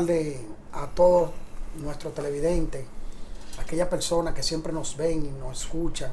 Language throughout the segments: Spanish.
tardes a todos nuestros televidentes, aquellas personas que siempre nos ven y nos escuchan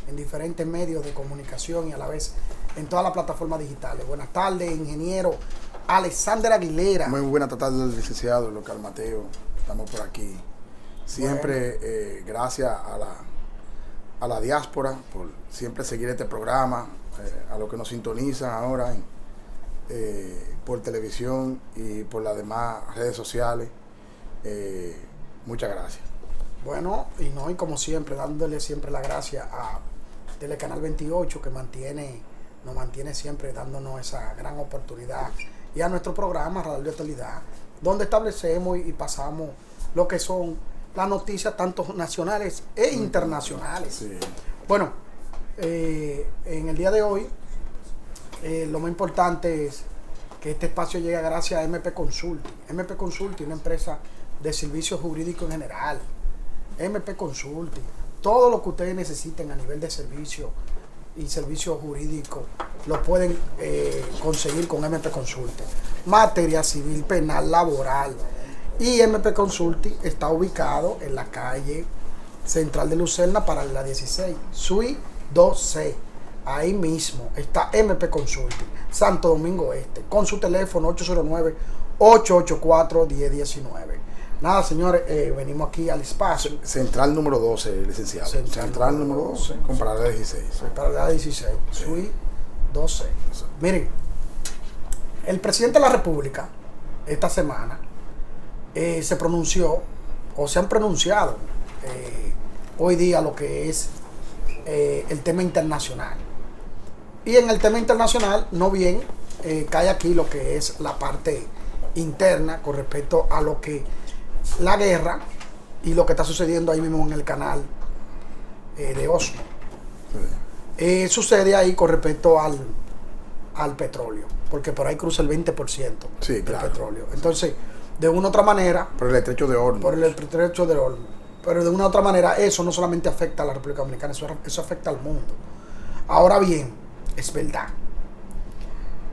en diferentes medios de comunicación y a la vez en todas las plataformas digitales. Buenas tardes, ingeniero Alexander Aguilera. Muy buenas tardes, licenciado Local Mateo. Estamos por aquí. Siempre gracias a la diáspora por siempre seguir este programa, a los que nos sintonizan ahora por televisión y por las demás redes sociales. Muchas gracias. Bueno, y como siempre, dándole siempre la gracia a Telecanal 28 que nos mantiene siempre dándonos esa gran oportunidad, y a nuestro programa Radio Actualidad, donde establecemos y pasamos lo que son las noticias tanto nacionales e internacionales. Sí. Bueno, en el día de hoy lo más importante es que este espacio llega gracias a MP Consulting. MP Consulting, una empresa de servicios jurídicos en general. MP Consulting, todo lo que ustedes necesiten a nivel de servicio y servicios jurídicos lo pueden conseguir con MP Consulting. Materia civil, penal, laboral. Y MP Consulting está ubicado en la calle Central de Lucerna, para la 16, Suite 2C. Ahí mismo está MP Consulting, Santo Domingo Este, con su teléfono 809-884-1019. Nada, señores, venimos aquí al espacio. Central número 12, licenciado. Central número 12, con parada 16. Parada 16, sí. Suite 12. Sí. Miren, el presidente de la República esta semana se pronunció, o se han pronunciado hoy día lo que es el tema internacional. Y en el tema internacional, no bien cae aquí lo que es la parte interna con respecto a lo que la guerra y lo que está sucediendo ahí mismo en el canal de Oslo. Sí. Sucede ahí con respecto al petróleo, porque por ahí cruza el 20% sí, del claro. petróleo. Entonces, de una u otra manera... Por el estrecho de Hormuz. Por el estrecho de Hormuz. Pero de una u otra manera, eso no solamente afecta a la República Dominicana, eso afecta al mundo. Ahora bien, es verdad.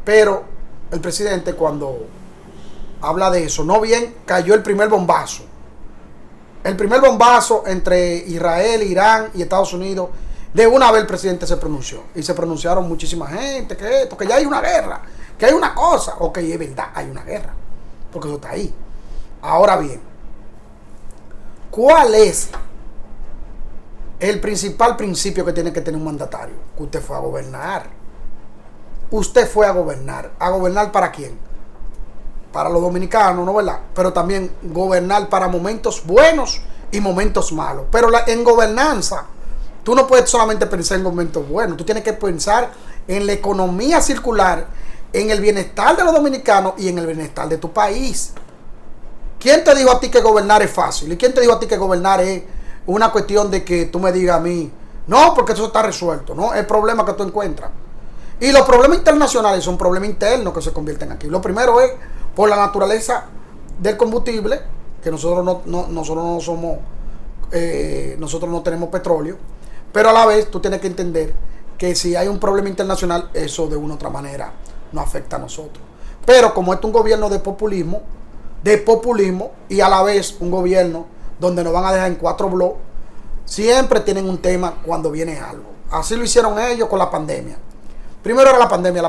Pero el presidente, cuando habla de eso, no bien cayó el primer bombazo. El primer bombazo entre Israel, Irán y Estados Unidos, de una vez el presidente se pronunció. Y se pronunciaron muchísima gente, que ya hay una guerra, que hay una cosa. Ok, es verdad, hay una guerra, porque eso está ahí. Ahora bien, ¿cuál es el principal principio que tiene que tener un mandatario? Que usted fue a gobernar. Usted fue a gobernar. ¿A gobernar para quién? Para los dominicanos, ¿no, verdad? Pero también gobernar para momentos buenos y momentos malos. Pero en gobernanza, tú no puedes solamente pensar en momentos buenos. Tú tienes que pensar en la economía circular, en el bienestar de los dominicanos y en el bienestar de tu país. ¿Quién te dijo a ti que gobernar es fácil? ¿Y quién te dijo a ti que gobernar es una cuestión de que tú me digas a mí, no, porque eso está resuelto? No, el problema que tú encuentras. Y los problemas internacionales son problemas internos que se convierten aquí. Lo primero es por la naturaleza del combustible, que nosotros no tenemos petróleo, pero a la vez tú tienes que entender que si hay un problema internacional, eso de una u otra manera nos afecta a nosotros. Pero como este es un gobierno de populismo y a la vez un gobierno donde nos van a dejar en 4 bloques, siempre tienen un tema cuando viene algo. Así lo hicieron ellos con la pandemia. Primero era la pandemia,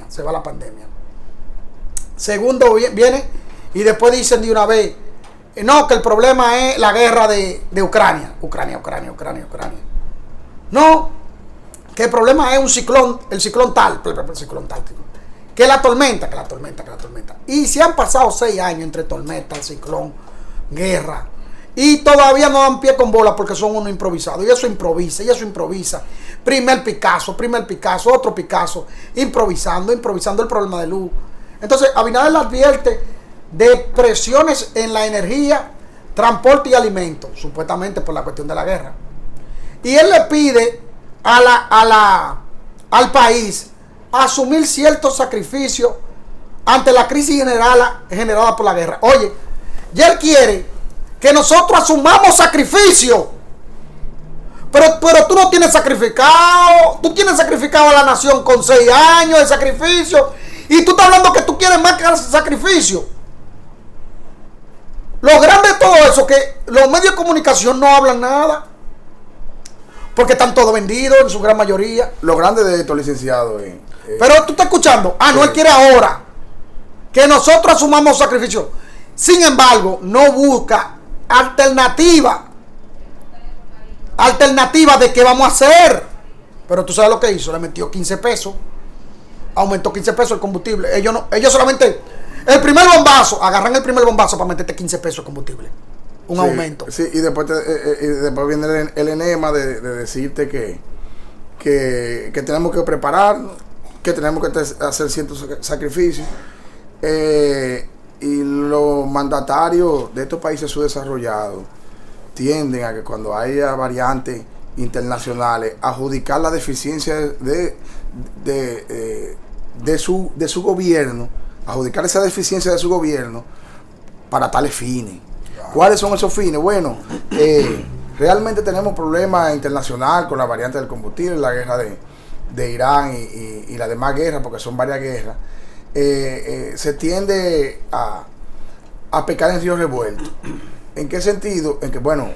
se va la pandemia. Segundo viene y después dicen de una vez, no, que el problema es la guerra de Ucrania. Ucrania. No, que el problema es el ciclón tal. Que la tormenta. Y se han pasado 6 años entre tormenta, ciclón, guerra. Y todavía no dan pie con bola porque son unos improvisados. Y eso improvisa. Primer Picasso, otro Picasso, improvisando el problema de luz. Entonces, Abinader le advierte de presiones en la energía, transporte y alimentos, supuestamente por la cuestión de la guerra. Y él le pide al país asumir ciertos sacrificios ante la crisis generada por la guerra. Oye, y él quiere que nosotros asumamos sacrificio. Pero tú no tienes sacrificado. Tú tienes sacrificado a la nación con 6 años de sacrificio. Y tú estás hablando que tú quieres más que ese sacrificio. Lo grande de todo eso es que los medios de comunicación no hablan nada. Porque están todos vendidos en su gran mayoría. Lo grande de esto, licenciado, pero tú estás escuchando. No, él quiere ahora que nosotros asumamos sacrificio. Sin embargo, no busca alternativa de qué vamos a hacer. Pero tú sabes lo que hizo. Le metió 15 pesos. Aumentó 15 pesos el combustible. Ellos solamente, el primer bombazo, agarran el primer bombazo para meterte 15 pesos de combustible. Un aumento. Sí, y después viene el enema de decirte que tenemos que prepararnos, que tenemos que hacer ciertos sacrificios. Y los mandatarios de estos países subdesarrollados tienden a que cuando haya variantes internacionales, adjudicar la deficiencia de su gobierno, adjudicar esa deficiencia de su gobierno para tales fines. ¿Cuáles son esos fines? Bueno, realmente tenemos problemas internacionales con la variante del combustible, la guerra de Irán y la demás guerra, porque son varias guerras. Se tiende a pecar en río revuelto. ¿En qué sentido? En que, bueno,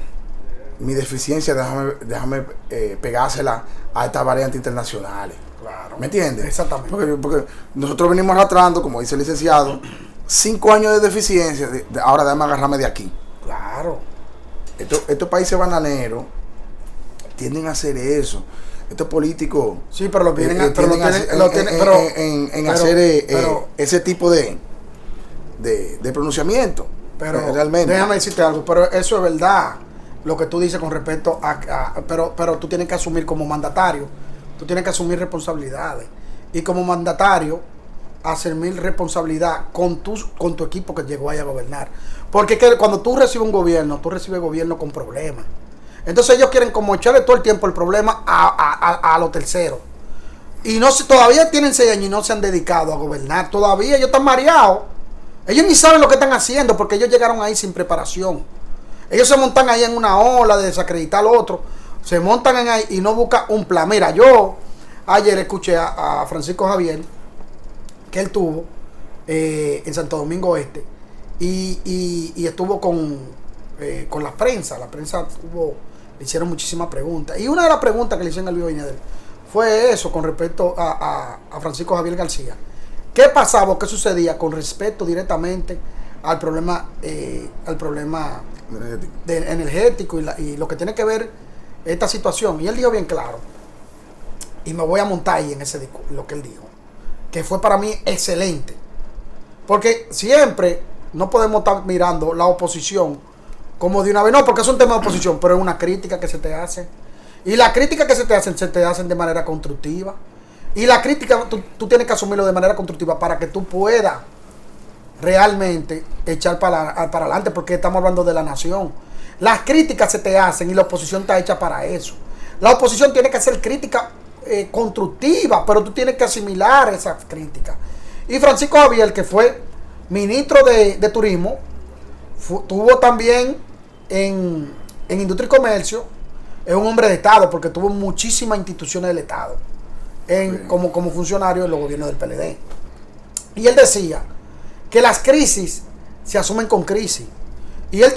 mi deficiencia, déjame pegársela a estas variantes internacionales. Claro. ¿Me entiendes? Exactamente. Porque nosotros venimos arrastrando, como dice el licenciado, 5 años de deficiencia. Ahora déjame agarrarme de aquí. Claro. Estos países bananeros tienden a hacer eso. Estos políticos, sí, pero lo tienen hacer ese tipo de pronunciamiento. Pero realmente, déjame decirte algo, pero eso es verdad. Lo que tú dices con respecto pero tú tienes que asumir como mandatario, tú tienes que asumir responsabilidades. Y como mandatario, asumir responsabilidad con tu equipo que llegó ahí a gobernar. Porque cuando tú recibes un gobierno, tú recibes gobierno con problemas. Entonces ellos quieren como echarle todo el tiempo el problema a los terceros. Y todavía tienen 6 años y no se han dedicado a gobernar. Todavía ellos están mareados. Ellos ni saben lo que están haciendo porque ellos llegaron ahí sin preparación. Ellos se montan ahí en una ola de desacreditar al otro. Se montan en ahí y no buscan un plan. Mira, yo ayer escuché a Francisco Javier, que él tuvo en Santo Domingo Este, y estuvo con la prensa. La prensa le hicieron muchísimas preguntas. Y una de las preguntas que le hicieron al Luis Abinader fue eso con respecto a Francisco Javier García. ¿Qué pasaba o qué sucedía con respecto directamente al problema energético y lo que tiene que ver esta situación? Y él dijo bien claro, y me voy a montar ahí en lo que él dijo, que fue para mí excelente. Porque siempre no podemos estar mirando la oposición como de una vez, no, porque es un tema de oposición, pero es una crítica que se te hace. Y las críticas que se te hacen de manera constructiva. Y la crítica tú tienes que asumirlo de manera constructiva para que tú puedas realmente echar para adelante, porque estamos hablando de la nación. Las críticas se te hacen y la oposición está hecha para eso. La oposición tiene que hacer crítica constructiva, pero tú tienes que asimilar esas críticas. Y Francisco Javier, que fue ministro de Turismo, tuvo también en Industria y Comercio, es un hombre de Estado, porque tuvo muchísimas instituciones del Estado como funcionario en los gobiernos del PLD. Y él decía que las crisis se asumen con crisis. Y él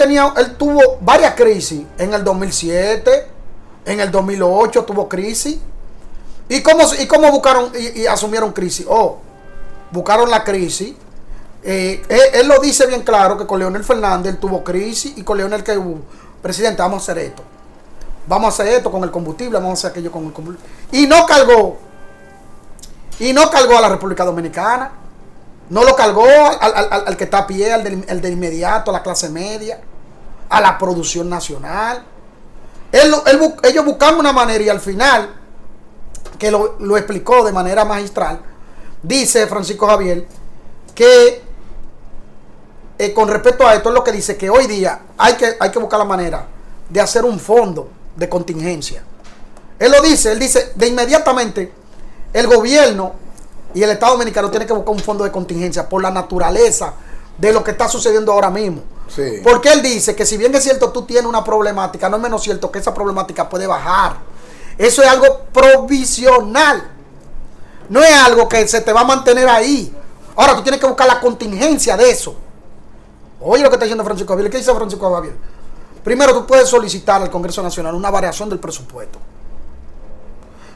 tuvo varias crisis. En el 2007, en el 2008 tuvo crisis. ¿Y cómo buscaron y asumieron crisis? Buscaron la crisis. Él lo dice bien claro que con Leonel Fernández él tuvo crisis, y con Leonel que hubo, presidente, vamos a hacer esto. Vamos a hacer esto con el combustible, vamos a hacer aquello con el combustible. Y no cargó a la República Dominicana. No lo cargó al que está a pie, al de inmediato, a la clase media, a la producción nacional. Ellos buscaron una manera, y al final, que lo explicó de manera magistral, dice Francisco Javier que con respecto a esto es lo que dice, que hoy día hay que buscar la manera de hacer un fondo de contingencia. Él dice de inmediatamente el gobierno y el Estado Dominicano tiene que buscar un fondo de contingencia por la naturaleza de lo que está sucediendo ahora mismo. Sí. Porque él dice que si bien es cierto tú tienes una problemática, no es menos cierto que esa problemática puede bajar. Eso es algo provisional. No es algo que se te va a mantener ahí. Ahora tú tienes que buscar la contingencia de eso. Oye lo que está diciendo Francisco Javier. ¿Qué dice Francisco Javier? Primero, tú puedes solicitar al Congreso Nacional una variación del presupuesto.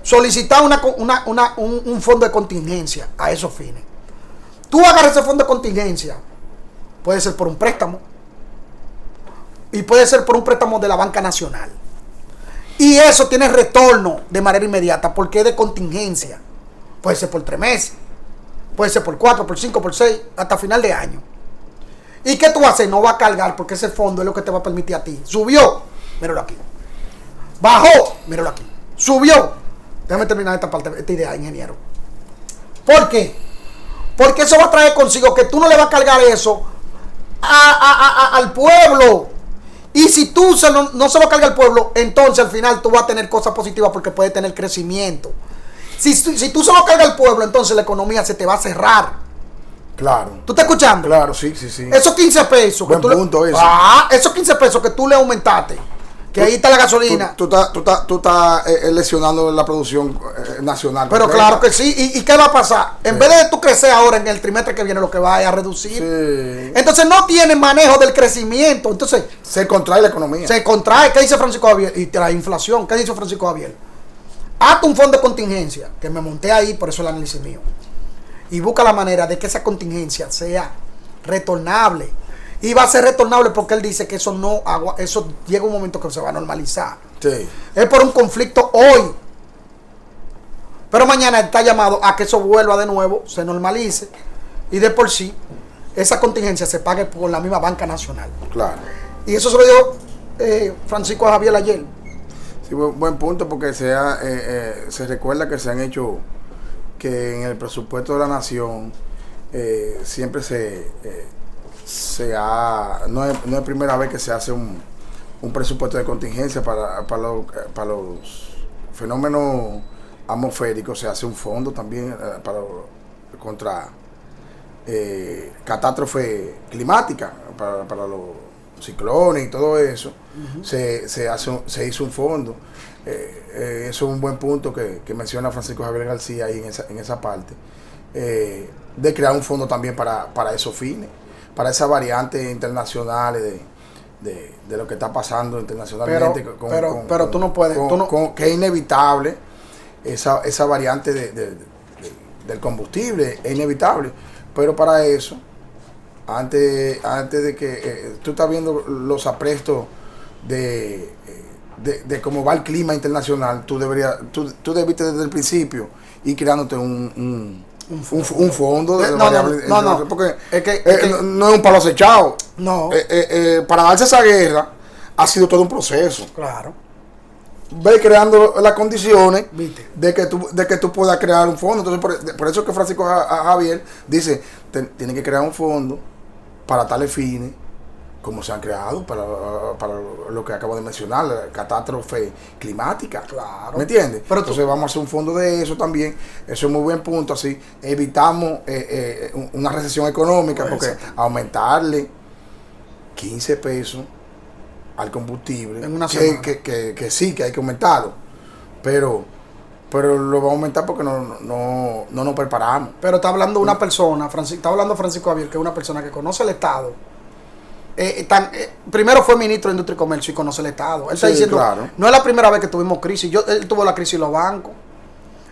Solicitar un fondo de contingencia a esos fines. Tú agarras ese fondo de contingencia, puede ser por un préstamo, y puede ser por un préstamo de la banca nacional. Y eso tiene retorno de manera inmediata, porque es de contingencia. Puede ser por 3 meses, puede ser por 4, por 5, por 6, hasta final de año. ¿Y qué tú haces? No va a cargar, porque ese fondo es lo que te va a permitir a ti. Subió, míralo aquí. Bajó, míralo aquí. Subió. Déjame terminar esta idea, ingeniero. ¿Por qué? Porque eso va a traer consigo que tú no le vas a cargar eso al pueblo. Y si tú no se lo carga al pueblo, entonces al final tú vas a tener cosas positivas porque puede tener crecimiento. Si tú se lo cargas al pueblo, entonces la economía se te va a cerrar. Claro. ¿Tú estás escuchando? Claro, sí. Esos 15 pesos. Buen punto eso. Esos 15 pesos que tú le aumentaste. Que ahí está la gasolina. Tú estás lesionando la producción nacional. Pero claro que sí. ¿Y qué va a pasar? En vez de tú crecer ahora en el trimestre que viene, lo que va a reducir. Sí. Entonces no tiene manejo del crecimiento. Entonces se contrae la economía. Se contrae. ¿Qué dice Francisco Javier? Y la inflación. ¿Qué dice Francisco Javier? Hazte un fondo de contingencia. Que me monté ahí, por eso el análisis mío. Y busca la manera de que esa contingencia sea retornable. Y va a ser retornable porque él dice que eso llega un momento que se va a normalizar. Sí. Es por un conflicto hoy. Pero mañana está llamado a que eso vuelva de nuevo, se normalice. Y de por sí, esa contingencia se pague por la misma banca nacional. Claro. Y eso se lo dio Francisco Javier ayer. Sí, buen punto, porque se recuerda que se han hecho, que en el presupuesto de la nación siempre no es primera vez que se hace un presupuesto de contingencia para los fenómenos atmosféricos. Se hace un fondo también contra catástrofe climática, para los ciclones y todo eso. Se hizo un fondo. Eso es un buen punto que menciona Francisco Javier García ahí en esa parte, de crear un fondo también para esos fines, para esas variantes internacionales de lo que está pasando internacionalmente. Pero tú no puedes. Que es inevitable esa variante del combustible, es inevitable. Pero para eso, antes de que tú estás viendo los aprestos de cómo va el clima internacional, tú debiste desde el principio ir creándote un fondo de variables. No, porque es que no es un palo acechado. No. Para darse esa guerra ha sido todo un proceso. Claro. Ve creando las condiciones. ¿Viste? de que tú puedas crear un fondo. Entonces por eso es que Francisco Javier dice, tiene que crear un fondo para tales fines, como se han creado para lo que acabo de mencionar, la catástrofe climática. Claro. ¿Me entiendes? Pero entonces vamos a hacer un fondo de eso también. Eso es muy buen punto. Así evitamos una recesión económica, porque aumentarle 15 pesos al combustible, en una semana, que sí, que hay que aumentarlo, pero lo vamos a aumentar porque no nos preparamos. Pero está hablando una persona, está hablando Francisco Javier, que es una persona que conoce el Estado. Primero fue ministro de Industria y Comercio y conoce el Estado. Él está diciendo, claro, no es la primera vez que tuvimos crisis. Él tuvo la crisis de los bancos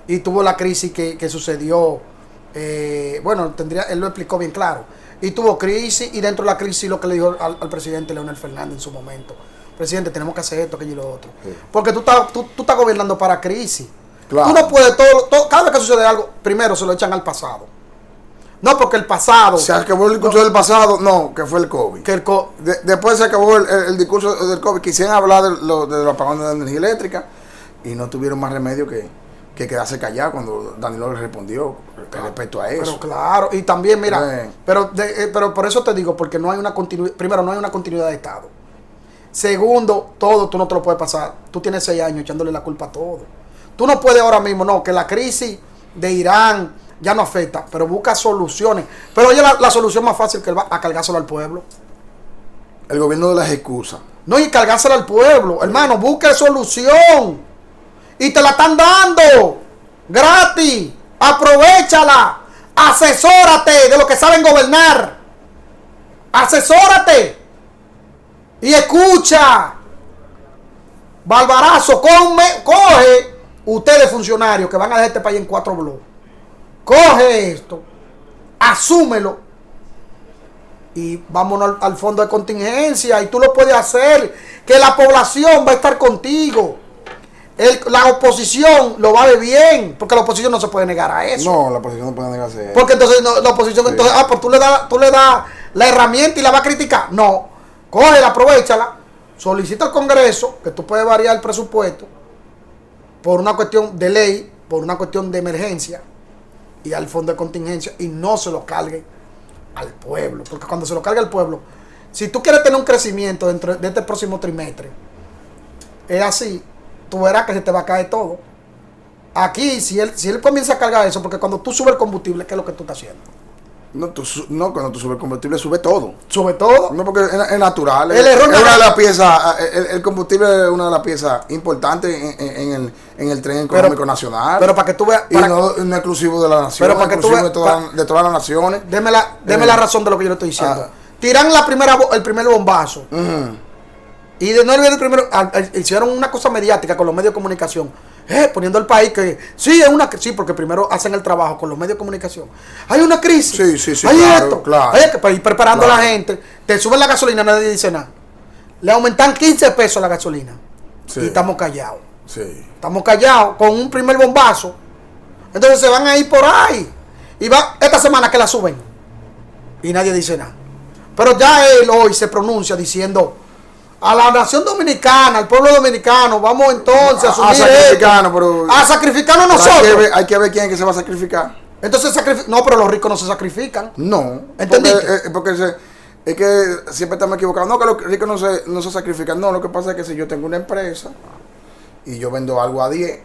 y tuvo la crisis que sucedió. Bueno, él lo explicó bien claro. Y tuvo crisis, y dentro de la crisis lo que le dijo al presidente Leonel Fernández en su momento: presidente, tenemos que hacer esto, aquello y lo otro. Sí. Porque tú estás gobernando para crisis. Claro. Tú no puedes cada vez que sucede algo, primero se lo echan al pasado. No, porque el pasado... Se acabó el discurso del pasado, no, que fue el COVID. Después se acabó el discurso del COVID. Quisieran hablar de los apagones de energía eléctrica y no tuvieron más remedio que quedarse callado cuando Danilo le respondió respecto a eso. Pero claro, y también, mira, pero por eso te digo, porque no hay una continuidad. Primero, no hay una continuidad de Estado. Segundo, todo tú no te lo puedes pasar. Tú tienes 6 años echándole la culpa a todo. Tú no puedes ahora mismo, no, que la crisis de Irán ya no afecta, pero busca soluciones. Pero oye, la solución más fácil que él va a cargárselo al pueblo. El gobierno de las excusas. No, y cargárselo al pueblo. Hermano, busca solución. Y te la están dando gratis. Aprovéchala. Asesórate de lo que saben gobernar. Asesórate y escucha. Barbarazo, coge ustedes funcionarios que van a dejar este país en 4 bloques. Coge esto, asúmelo y vámonos al fondo de contingencia. Y tú lo puedes hacer, que la población va a estar contigo. La oposición lo va a ver bien, porque la oposición no se puede negar a eso. No, la oposición no puede negarse a eso. Porque entonces la oposición, sí. Entonces, pues tú le das la herramienta y la vas a criticar. No, cógela, aprovechala, solicita al Congreso que tú puedes variar el presupuesto por una cuestión de ley, por una cuestión de emergencia y al fondo de contingencia, y no se lo cargue al pueblo. Porque cuando se lo cargue al pueblo, si tú quieres tener un crecimiento dentro de este próximo trimestre, es así, tú verás que se te va a caer todo. Aquí, si él comienza a cargar eso, porque cuando tú subes el combustible, ¿qué es lo que tú estás haciendo? No, cuando tú subes el combustible, sube todo. ¿Sube todo? No, porque es natural. El error es una de las piezas, el combustible es una de las piezas importantes en el tren económico nacional. Pero para que tú veas. Y no exclusivo de la nación, pero para que tú veas, de todas las naciones. Deme la razón de lo que yo le estoy diciendo. Tiran el primer bombazo. Y de no el primero, hicieron una cosa mediática con los medios de comunicación. Poniendo el país que sí es una crisis, porque primero hacen el trabajo con los medios de comunicación. Hay una crisis. Sí, hay claro, esto. Claro. Hay que para ir preparando a la gente. Te suben la gasolina, nadie dice nada. Le aumentan 15 pesos la gasolina. Sí. Y estamos callados. Sí. Estamos callados con un primer bombazo. Entonces se van a ir por ahí. Y va esta semana que la suben. Y nadie dice nada. Pero ya él hoy se pronuncia diciendo: a la nación dominicana, al pueblo dominicano, vamos entonces a asumir a sacrificarnos nosotros. Hay que ver quién es que se va a sacrificar. Entonces no, pero los ricos no se sacrifican. No. ¿Entendiste? Porque es que siempre estamos equivocados. No, que los ricos no se sacrifican. No, lo que pasa es que si yo tengo una empresa y yo vendo algo a 10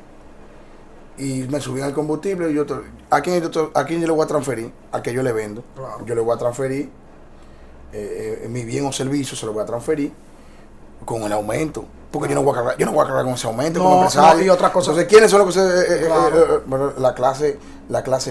y me subí el combustible, ¿a quién yo le voy a transferir? Al que yo le vendo. Claro. Yo le voy a transferir mi bien o servicio, se lo voy a transferir con el aumento, porque yo no voy a cargar con ese aumento como empresario. Y otra cosa. Entonces, ¿quiénes son los que bueno, la clase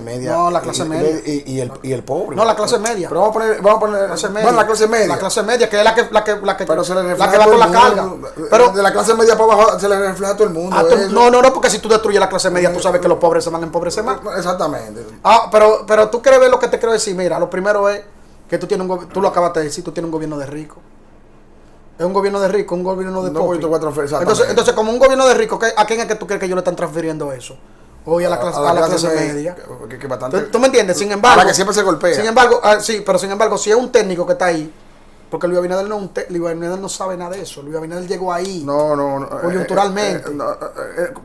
media? No, la clase media. Y el pobre. No, la clase media. Pero vamos a poner clase media. Bueno, la clase media. La clase media, que es la que pero se le refleja la que va con la carga. Pero de la clase media para abajo se le refleja a todo el mundo. No, porque si tú destruyes la clase media, tú sabes que los pobres se van a empobrecer más. Exactamente. Pero tú quieres ver lo que te quiero decir. Mira, lo primero es que tú lo acabas de decir, tú tienes un gobierno de rico. Es un gobierno de rico, un gobierno de pobre. Entonces, como un gobierno de rico, ¿a quién es que tú crees que ellos le están transfiriendo eso? Hoy a la clase media. Que bastante, ¿Tú me entiendes? Sin embargo, a la que siempre se golpea. Sin embargo, si es un técnico que está ahí, porque Luis Abinader no sabe nada de eso. Luis Abinader llegó ahí. No. Coyunturalmente.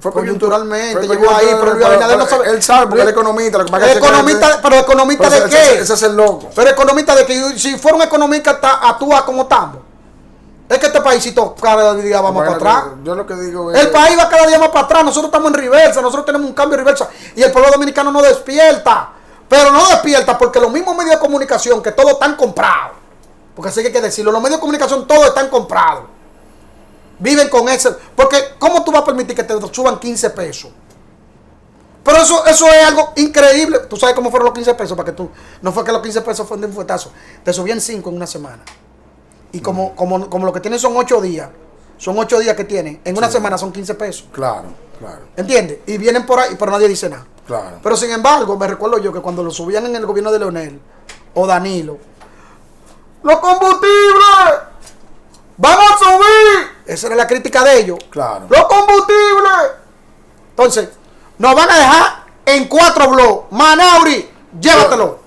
Fue coyunturalmente llegó ahí, pero Luis Abinader no sabe. Él sabe porque él es economista. Pero economista de qué? Ese es el loco. Pero economista de que si fuera un economista actúa como estamos. Es que este paísito cada día va más para atrás. Yo lo que digo es... El país va cada día más para atrás. Nosotros estamos en reversa. Nosotros tenemos un cambio en reversa. Y el pueblo dominicano no despierta. Pero no despierta porque los mismos medios de comunicación, que todos están comprados. Porque así que hay que decirlo. Los medios de comunicación todos están comprados. Viven con eso. Porque ¿cómo tú vas a permitir que te suban 15 pesos? Pero eso es algo increíble. ¿Tú sabes cómo fueron los 15 pesos? Para que tú... No fue que los 15 pesos fueron de un fuetazo. Te subían 5 en una semana. Y como lo que tienen son 8 días, que tienen, en una semana son 15 pesos. Claro. ¿Entiendes? Y vienen por ahí, pero nadie dice nada. Claro. Pero sin embargo, me recuerdo yo que cuando lo subían en el gobierno de Leonel o Danilo, ¡los combustibles! ¡Vamos a subir! Esa era la crítica de ellos. Claro. ¡Los combustibles! Entonces, nos van a dejar en 4 bloques. Manauri, llévatelo.